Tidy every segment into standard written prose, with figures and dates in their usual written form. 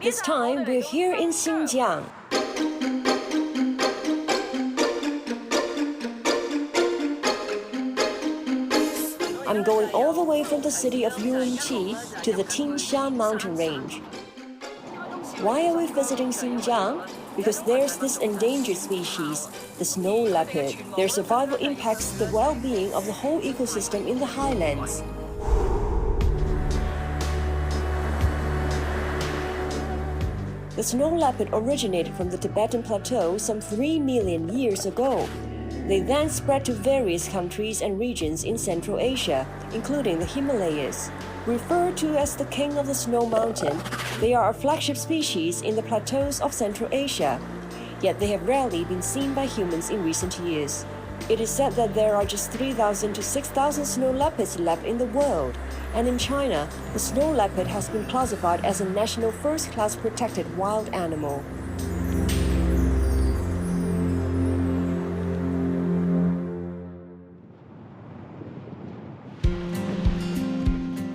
This time we're here in Xinjiang. I'm going all the way from the city of Urumqi to the Tianshan mountain range. Why are we visiting Xinjiang? Because there's this endangered species, the snow leopard. Their survival impacts the well-being of the whole ecosystem in the highlands. The snow leopard originated from the Tibetan plateau some 3 million years ago. They then spread to various countries and regions in Central Asia, including the Himalayas. Referred to as the king of the snow mountain, they are a flagship species in the plateaus of Central Asia. Yet they have rarely been seen by humans in recent years. It is said that there are just 3,000 to 6,000 snow leopards left in the world. And in China, the snow leopard has been classified as a national first-class protected wild animal.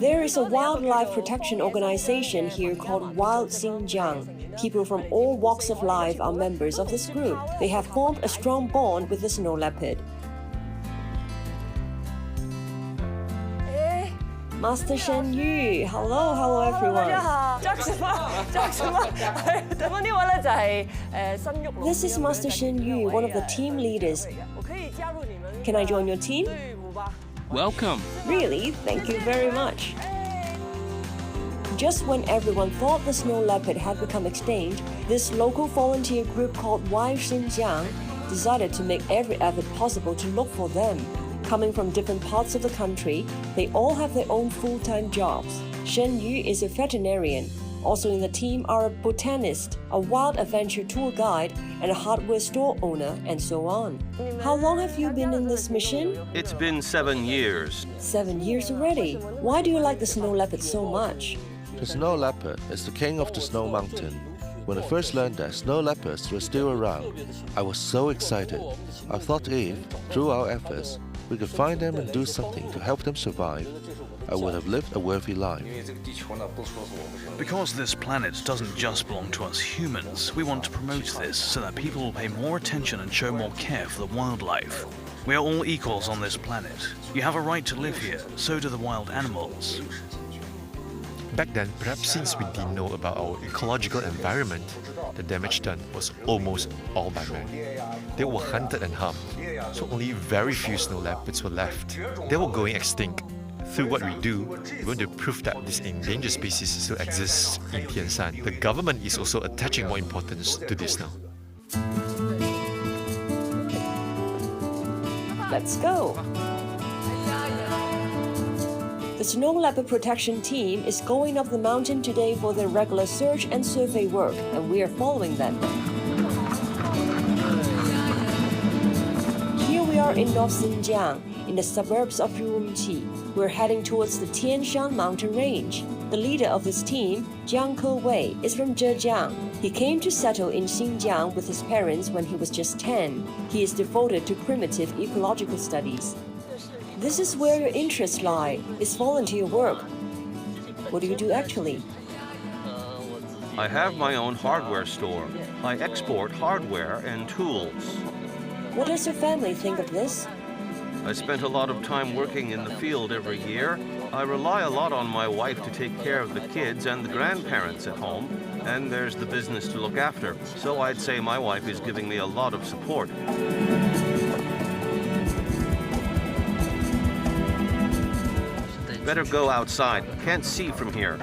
There is a wildlife protection organization here called Wild Xinjiang. People from all walks of life are members of this group. They have formed a strong bond with the snow leopard. Master Shen Yu, hello everyone. This is Master Shen Yu, one of the team leaders. Can I join your team? Welcome. Really? Thank you very much. Just when everyone thought the snow leopard had become extinct, this local volunteer group called Wild Xinjiang decided to make every effort possible to look for them. Coming from different parts of the country, they all have their own full-time jobs. Shen Yu is a veterinarian. Also in the team are a botanist, a wild adventure tour guide, and a hardware store owner, and so on. How long have you been in this mission? It's been 7 years. 7 years already. Why do you like the snow leopard so much? The snow leopard is the king of the snow mountain. When I first learned that snow leopards were still around, I was so excited. I thought if, through our efforts, we could find them and do something to help them survive, I would have lived a worthy life. Because this planet doesn't just belong to us humans, we want to promote this so that people will pay more attention and show more care for the wildlife. We are all equals on this planet. You have a right to live here, so do the wild animals. Back then, perhaps since we didn't know about our ecological environment, the damage done was almost all by man. They were hunted and harmed, so only very few snow leopards were left. They were going extinct. Through what we do, we want to prove that this endangered species still exists in Tianshan. The government is also attaching more importance to this now. Let's go! The snow leopard protection team is going up the mountain today for their regular search and survey work, and we are following them. Here we are in North Xinjiang, in the suburbs of Urumqi. We're heading towards the Tianshan mountain range. The leader of this team, Jiang Kewei, is from Zhejiang. He came to settle in Xinjiang with his parents when he was just 10. He is devoted to primitive ecological studies. This is where your interests lie, is volunteer work. What do you do actually? I have my own hardware store. I export hardware and tools. What does your family think of this? I spent a lot of time working in the field every year. I rely a lot on my wife to take care of the kids and the grandparents at home, and there's the business to look after. So I'd say my wife is giving me a lot of support. Better go outside. Can't see from here.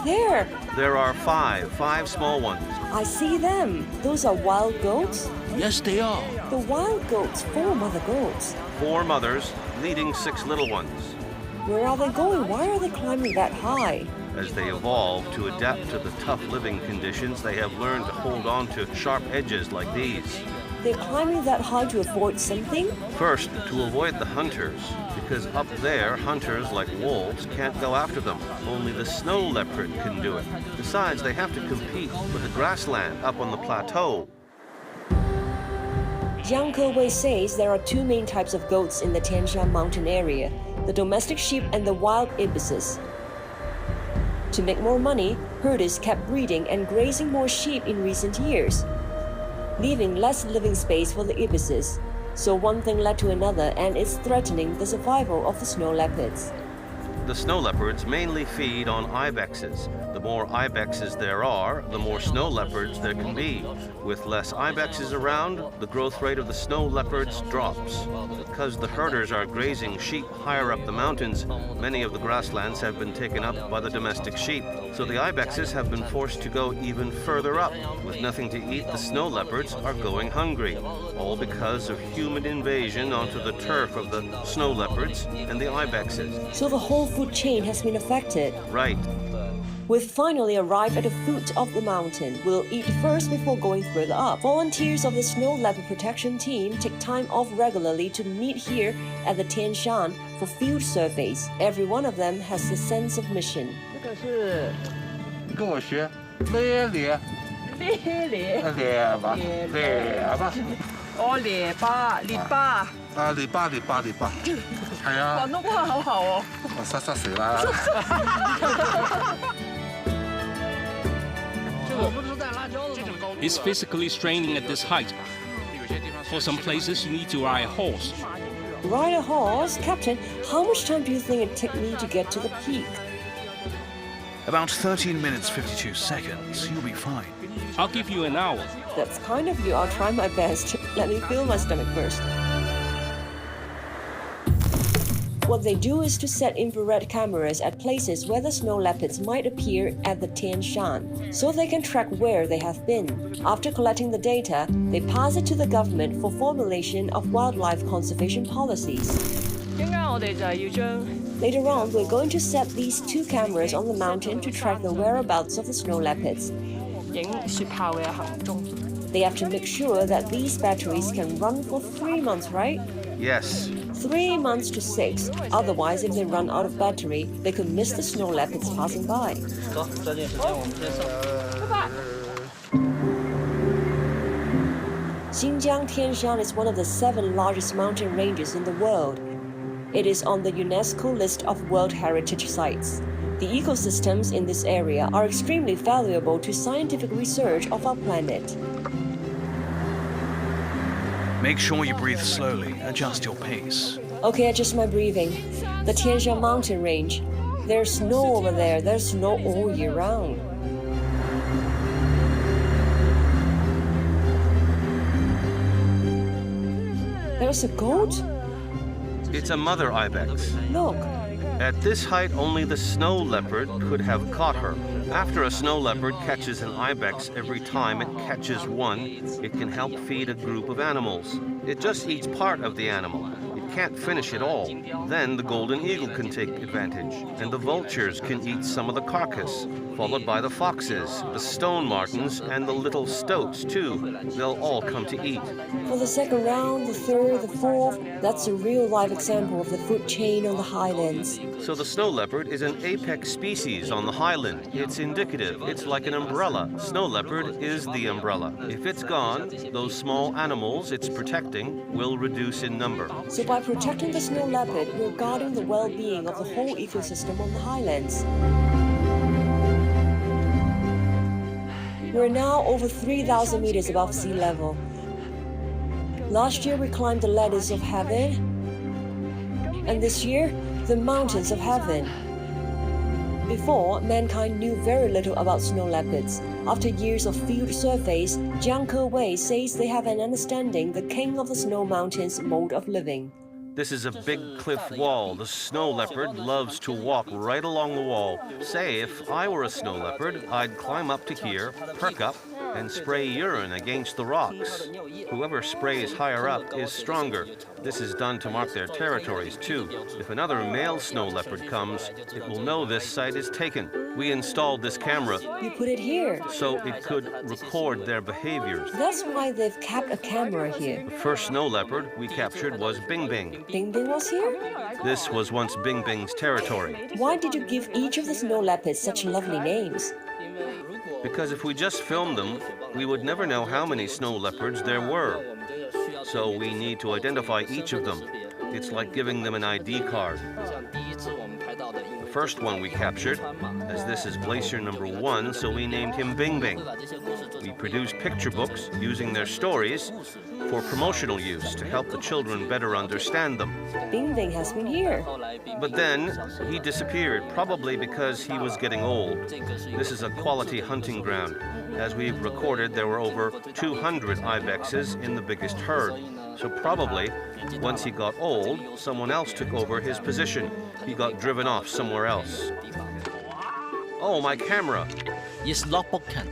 There are five small ones. I see them. Those are wild goats? Yes, they are. The wild goats, 4 mother goats. 4 mothers leading 6 little ones. Where are they going? Why are they climbing that high? As they evolve to adapt to the tough living conditions, they have learned to hold on to sharp edges like these. They're climbing that high to avoid something? First, to avoid the hunters, because up there, hunters like wolves can't go after them. Only the snow leopard can do it. Besides, they have to compete with the grassland up on the plateau. Jiang Kewei says there are 2 main types of goats in the Tianshan mountain area, the domestic sheep and the wild ibises. To make more money, herders kept breeding and grazing more sheep in recent years, leaving less living space for the ibises. So one thing led to another, and it's threatening the survival of the snow leopards. The snow leopards mainly feed on ibexes. The more ibexes there are, the more snow leopards there can be. With less ibexes around, the growth rate of the snow leopards drops. Because the herders are grazing sheep higher up the mountains, many of the grasslands have been taken up by the domestic sheep. So the ibexes have been forced to go even further up. With nothing to eat, the snow leopards are going hungry, all because of human invasion onto the turf of the snow leopards and the ibexes. So the whole food chain has been affected. Right. We've finally arrived at the foot of the mountain. We'll eat first before going further up. Volunteers of the Snow Leopard Protection Team take time off regularly to meet here at the Tian Shan for field surveys. Every one of them has a sense of mission. 跟我学，咧咧，咧吧，咧吧。哦，列巴，列巴。啊，列巴，列巴，列巴。係啊。廣東話好好哦。我塞死啦。It's physically straining at this height. For some places, you need to ride a horse. Ride a horse? Captain, how much time do you think it'd take me to get to the peak? About 13 minutes 52 seconds. You'll be fine. I'll give you an hour. That's kind of you. I'll try my best. Let me fill my stomach first. What they do is to set infrared cameras at places where the snow leopards might appear at the Tian Shan, so they can track where they have been. After collecting the data, they pass it to the government for formulation of wildlife conservation policies. Later on, we're going to set these two cameras on the mountain to track the whereabouts of the snow leopards. They have to make sure that these batteries can run for 3 months, right? Yes. 3 months to 6. Otherwise, if they run out of battery, they could miss the snow leopards passing by. Xinjiang Tian Shan is one of the 7 largest mountain ranges in the world. It is on the UNESCO list of World Heritage Sites. The ecosystems in this area are extremely valuable to scientific research of our planet. Make sure you breathe slowly. Adjust your pace. Okay, adjust my breathing. The Tian Shan mountain range. There's snow over there. There's snow all year round. There's a goat? It's a mother ibex. Look. At this height, only the snow leopard could have caught her. After a snow leopard catches an ibex, every time it catches one, it can help feed a group of animals. It just eats part of the animal. It can't finish it all. Then the golden eagle can take advantage, and the vultures can eat some of the carcass, followed by the foxes, the stone martens, and the little stoats too. They'll all come to eat. For the second round, the third, the fourth, that's a real-life example of the food chain on the highlands. So the snow leopard is an apex species on the highland. It's indicative. It's like an umbrella. Snow leopard is the umbrella. If it's gone, those small animals it's protecting will reduce in number. So by protecting the snow leopard, we're guarding the well-being of the whole ecosystem on the highlands. We're now over 3,000 meters above sea level. Last year we climbed the ladders of heaven, and this year, the mountains of heaven. Before, mankind knew very little about snow leopards. After years of field surveys, Jiang Ke-wei says they have an understanding the king of the snow mountains mode of living. This is a big cliff wall. The snow leopard loves to walk right along the wall. Say, if I were a snow leopard, I'd climb up to here, perk up, and spray urine against the rocks. Whoever sprays higher up is stronger. This is done to mark their territories too. If another male snow leopard comes, it will know this site is taken. We installed this camera. You put it here. So it could record their behaviors. That's why they've kept a camera here. The first snow leopard we captured was Bing Bing. Bing Bing was here? This was once Bing Bing's territory. Why did you give each of the snow leopards such lovely names? Because if we just filmed them, we would never know how many snow leopards there were. So we need to identify each of them. It's like giving them an ID card. The first one we captured, as this is glacier number 1, so we named him Bing Bing. We produced picture books using their stories for promotional use to help the children better understand them. Bing Bing has been here. But then he disappeared, probably because he was getting old. This is a quality hunting ground. As we've recorded, there were over 200 ibexes in the biggest herd. So probably, once he got old, someone else took over his position. He got driven off somewhere else. Oh, my camera. It's not broken.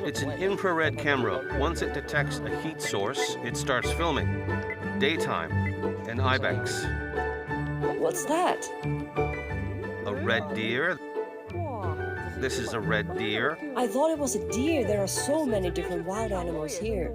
It's an infrared camera. Once it detects a heat source, it starts filming. Daytime, an ibex. What's that? A red deer. This is a red deer. I thought it was a deer. There are so many different wild animals here.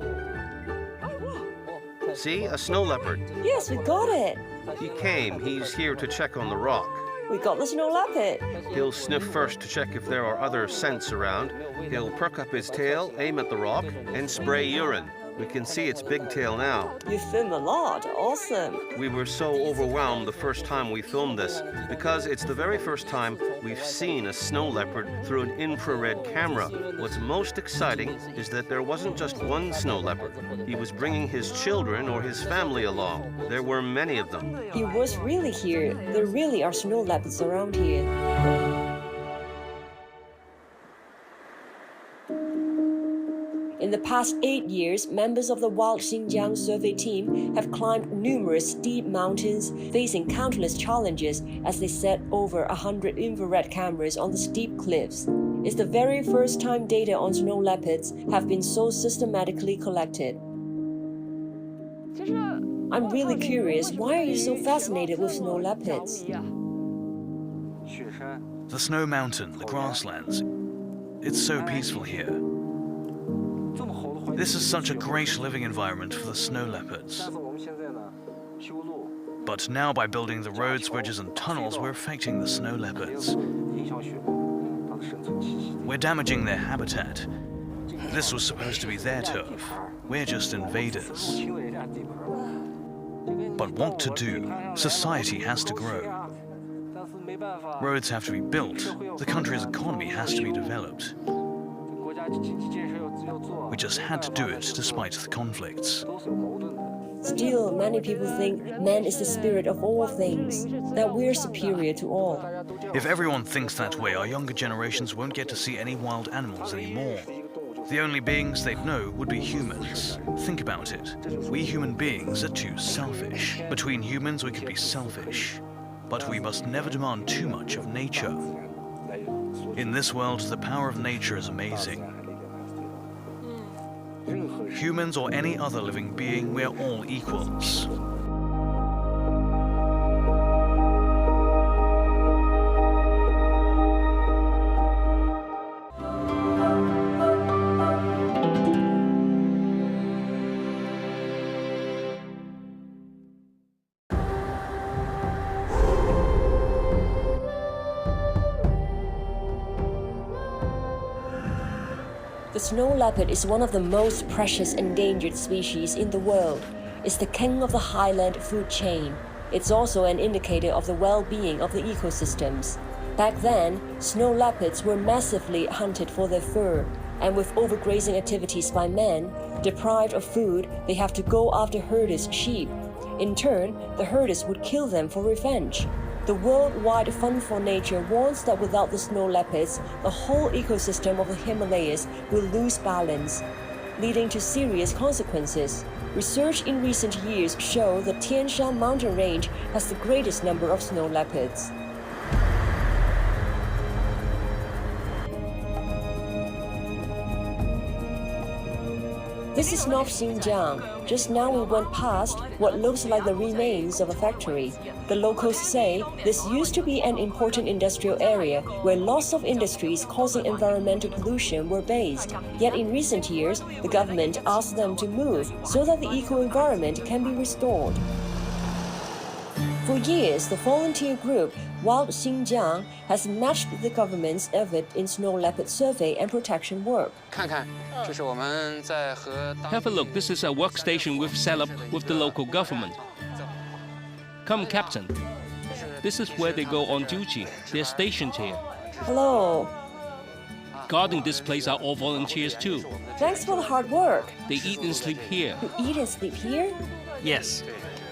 See, a snow leopard. Yes, we got it. He came. He's here to check on the rock. We got the snow leopard. He'll sniff first to check if there are other scents around. He'll perk up his tail, aim at the rock, and spray urine. We can see its big tail now. You film a lot. Awesome. We were so overwhelmed the first time we filmed this because it's the very first time we've seen a snow leopard through an infrared camera. What's most exciting is that there wasn't just one snow leopard. He was bringing his children or his family along. There were many of them. He was really here. There really are snow leopards around here. In the past 8 years, members of the Wild Xinjiang survey team have climbed numerous steep mountains, facing countless challenges as they set over 100 infrared cameras on the steep cliffs. It's the very first time data on snow leopards have been so systematically collected. I'm really curious, why are you so fascinated with snow leopards? The snow mountain, the grasslands, it's so peaceful here. This is such a great living environment for the snow leopards. But now by building the roads, bridges and tunnels, we're affecting the snow leopards. We're damaging their habitat. This was supposed to be their turf. We're just invaders. But what to do? Society has to grow. Roads have to be built. The country's economy has to be developed. We just had to do it despite the conflicts. Still, many people think man is the spirit of all things, that we're superior to all. If everyone thinks that way, our younger generations won't get to see any wild animals anymore. The only beings they'd know would be humans. Think about it. We human beings are too selfish. Between humans, we could be selfish. But we must never demand too much of nature. In this world, the power of nature is amazing. Humans or any other living being, we are all equals. The snow leopard is one of the most precious endangered species in the world. It's the king of the highland food chain. It's also an indicator of the well-being of the ecosystems. Back then, snow leopards were massively hunted for their fur, and with overgrazing activities by men, deprived of food, they have to go after herders' sheep. In turn, the herders would kill them for revenge. The Worldwide Fund for Nature warns that without the snow leopards, the whole ecosystem of the Himalayas will lose balance, leading to serious consequences. Research in recent years show the Tian Shan mountain range has the greatest number of snow leopards. This is North Xinjiang. Just now we went past what looks like the remains of a factory. The locals say this used to be an important industrial area where lots of industries causing environmental pollution were based. Yet in recent years, the government asked them to move so that the eco-environment can be restored. For years, the volunteer group Wild Xinjiang has matched the government's effort in snow leopard survey and protection work. Have a look, this is a workstation we've set up with the local government. Come, Captain. This is where they go on duty. They're stationed here. Hello. Guarding this place are all volunteers too. Thanks for the hard work. They eat and sleep here. You eat and sleep here? Yes.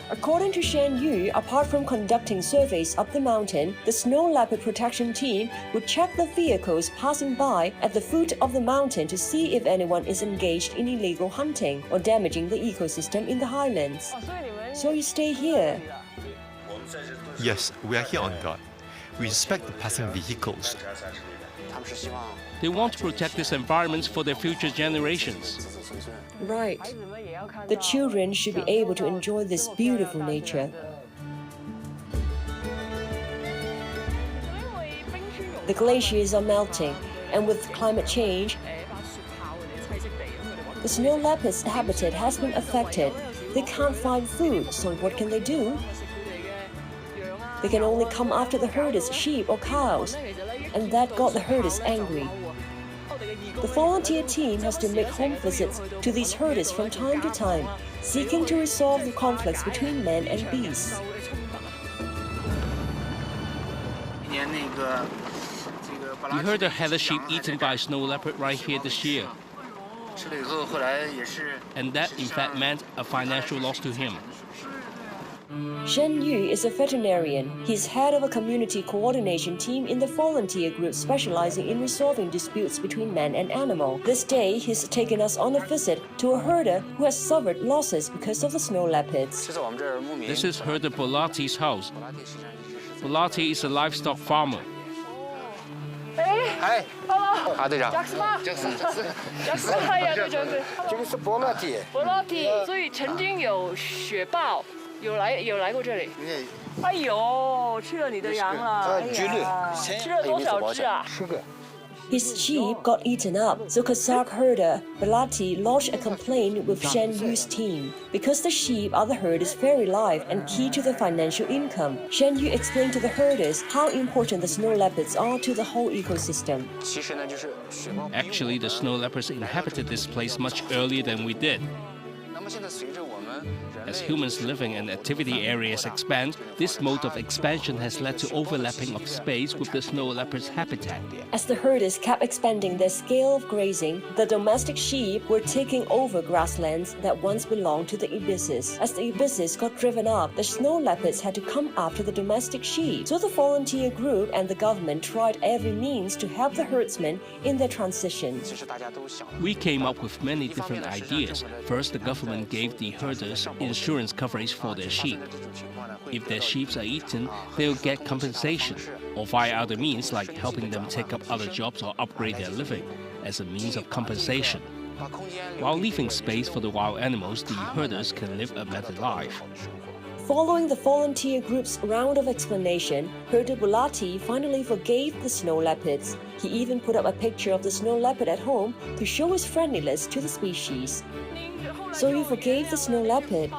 According to Shen Yu, apart from conducting surveys up the mountain, the snow leopard protection team would check the vehicles passing by at the foot of the mountain to see if anyone is engaged in illegal hunting or damaging the ecosystem in the highlands. So you stay here? Yes, we are here on guard. We inspect the passing vehicles. They want to protect this environment for their future generations. Right. The children should be able to enjoy this beautiful nature. The glaciers are melting, and with climate change, the snow leopard's habitat has been affected. They can't find food, so what can they do? They can only come after the herders' sheep or cows, and that got the herders angry. The volunteer team has to make home visits to these herders from time to time, seeking to resolve the conflicts between men and beasts. We heard a head of sheep eaten by a snow leopard right here this year. And that in fact meant a financial loss to him. Shen Yu is a veterinarian. He's head of a community coordination team in the volunteer group specializing in resolving disputes between man and animal. This day, he's taken us on a visit to a herder who has suffered losses because of the snow leopards. This is herder Bolati's house. Bolati is a livestock farmer. 哎，啊，队长，哎呀，队长对，这个是伯乐地，伯乐地，所以曾经有雪豹有来过这里。哎呦，吃了你的羊了，绝对，吃了多少只啊？10个。 His sheep got eaten up, so Kazakh herder Balati lodged a complaint with Shen Yu's team. Because the sheep are the herders' very life and key to their financial income, Shen Yu explained to the herders how important the snow leopards are to the whole ecosystem. Actually, the snow leopards inhabited this place much earlier than we did. As humans' living and activity areas expand, this mode of expansion has led to overlapping of space with the snow leopard's habitat. As the herders kept expanding their scale of grazing, the domestic sheep were taking over grasslands that once belonged to the ibisses. As the ibisses got driven up, the snow leopards had to come after the domestic sheep. So the volunteer group and the government tried every means to help the herdsmen in their transition. We came up with many different ideas. First, the government gave the herders insurance coverage for their sheep. If their sheep are eaten, they'll get compensation, or via other means like helping them take up other jobs or upgrade their living as a means of compensation. While leaving space for the wild animals, the herders can live a better life. Following the volunteer group's round of explanation, herder Bulati finally forgave the snow leopards. He even put up a picture of the snow leopard at home to show his friendliness to the species. So you forgave the snow leopard?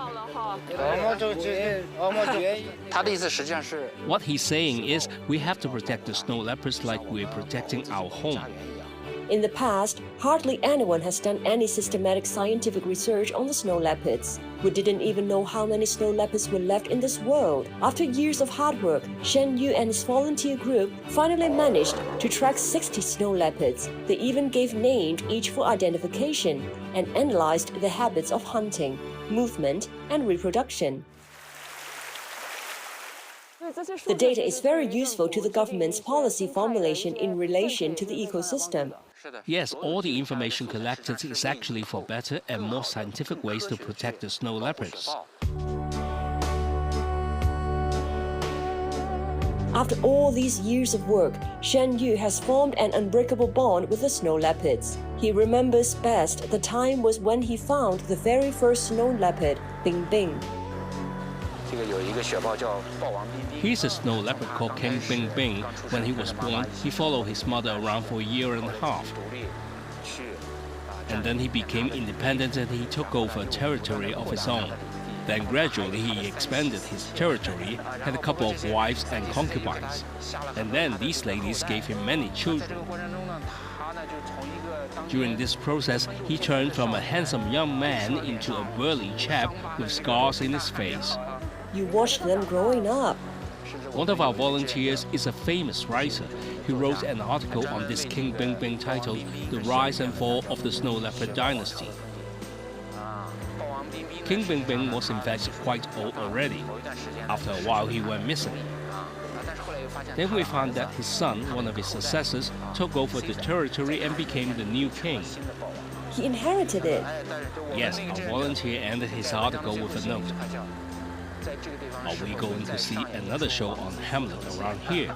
What he's saying is we have to protect the snow leopards like we're protecting our home. In the past, hardly anyone has done any systematic scientific research on the snow leopards. We didn't even know how many snow leopards were left in this world. After years of hard work, Shen Yu and his volunteer group finally managed to track 60 snow leopards. They even gave names each for identification and analyzed their habits of hunting, movement, and reproduction. The data is very useful to the government's policy formulation in relation to the ecosystem. Yes, all the information collected is actually for better and more scientific ways to protect the snow leopards. After all these years of work, Shen Yu has formed an unbreakable bond with the snow leopards. He remembers best the time was when he found the very first snow leopard, Bing Bing. Here's a snow leopard called King Bing Bing. When he was born, he followed his mother around for a year and a half. And then he became independent and he took over a territory of his own. Then gradually he expanded his territory, had a couple of wives and concubines. And then these ladies gave him many children. During this process, he turned from a handsome young man into a burly chap with scars in his face. You watched them growing up. One of our volunteers is a famous writer. He wrote an article on this King Bingbing titled The Rise and Fall of the Snow Leopard Dynasty. King Bingbing was in fact quite old already. After a while he went missing. Then we found that his son, one of his successors, took over the territory and became the new king. He inherited it. Yes, our volunteer ended his article with a note. Are we going to see another show on Hamlet around here?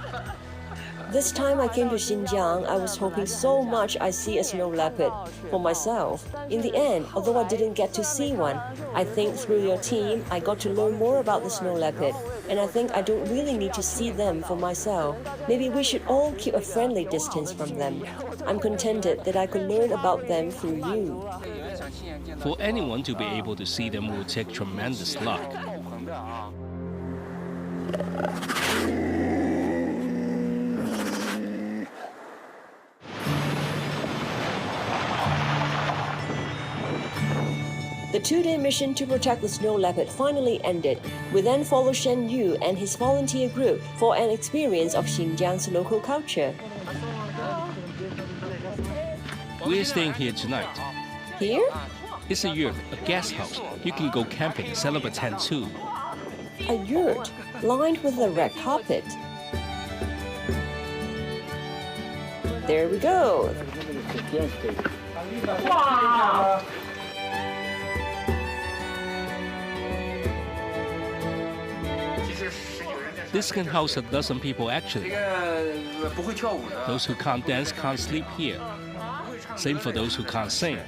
This time I came to Xinjiang, I was hoping so much I'd see a snow leopard for myself. In the end, although I didn't get to see one, I think through your team I got to learn more about the snow leopard. And I think I don't really need to see them for myself. Maybe we should all keep a friendly distance from them. I'm contented that I could learn about them through you. For anyone to be able to see them will take tremendous luck. The 2-day mission to protect the snow leopard finally ended. We then followed Shen Yu and his volunteer group for an experience of Xinjiang's local culture. We're staying here tonight. Here? It's a yurt, a guest house. You can go camping, set up a tent too. A yurt lined with a red carpet. There we go. Wow! This can house a dozen people actually. Those who can't dance can't sleep here. Same for those who can't sing.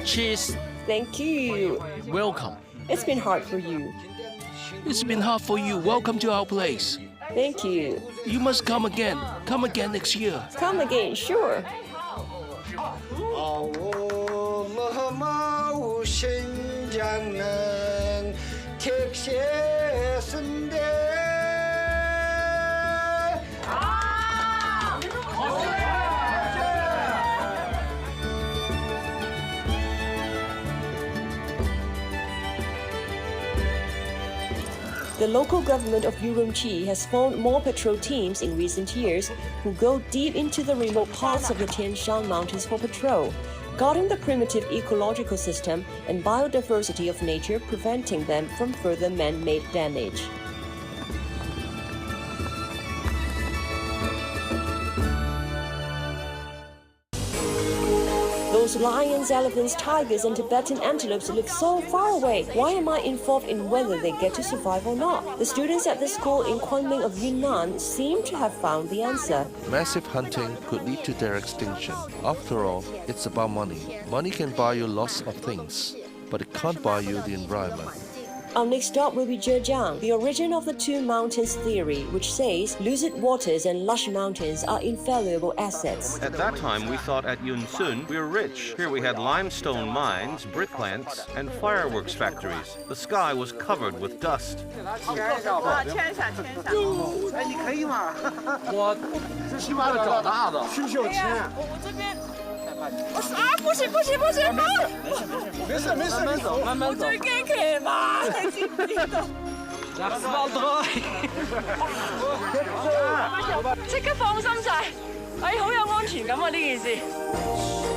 Cheers. Thank you. Welcome. It's been hard for you. It's been hard for you. Welcome to our place. Thank you. You must come again. Come again next year. Come again, sure. The local government of Urumqi has formed more patrol teams in recent years who go deep into the remote parts of the Tian Shan Mountains for patrol, guarding the primitive ecological system and biodiversity of nature, preventing them from further man-made damage. Those lions, elephants, tigers, and Tibetan antelopes live so far away. Why am I involved in whether they get to survive or not? The students at this school in Kunming of Yunnan seem to have found the answer. Massive hunting could lead to their extinction. After all, it's about money. Money can buy you lots of things, but it can't buy you the environment. Our next stop will be Zhejiang, the origin of the two mountains theory, which says lucid waters and lush mountains are invaluable assets. At that time, we thought at Yunsun we were rich. Here we had limestone mines, brick plants, and fireworks factories. The sky was covered with dust.即刻放心晒，好有安全感啊！呢件事。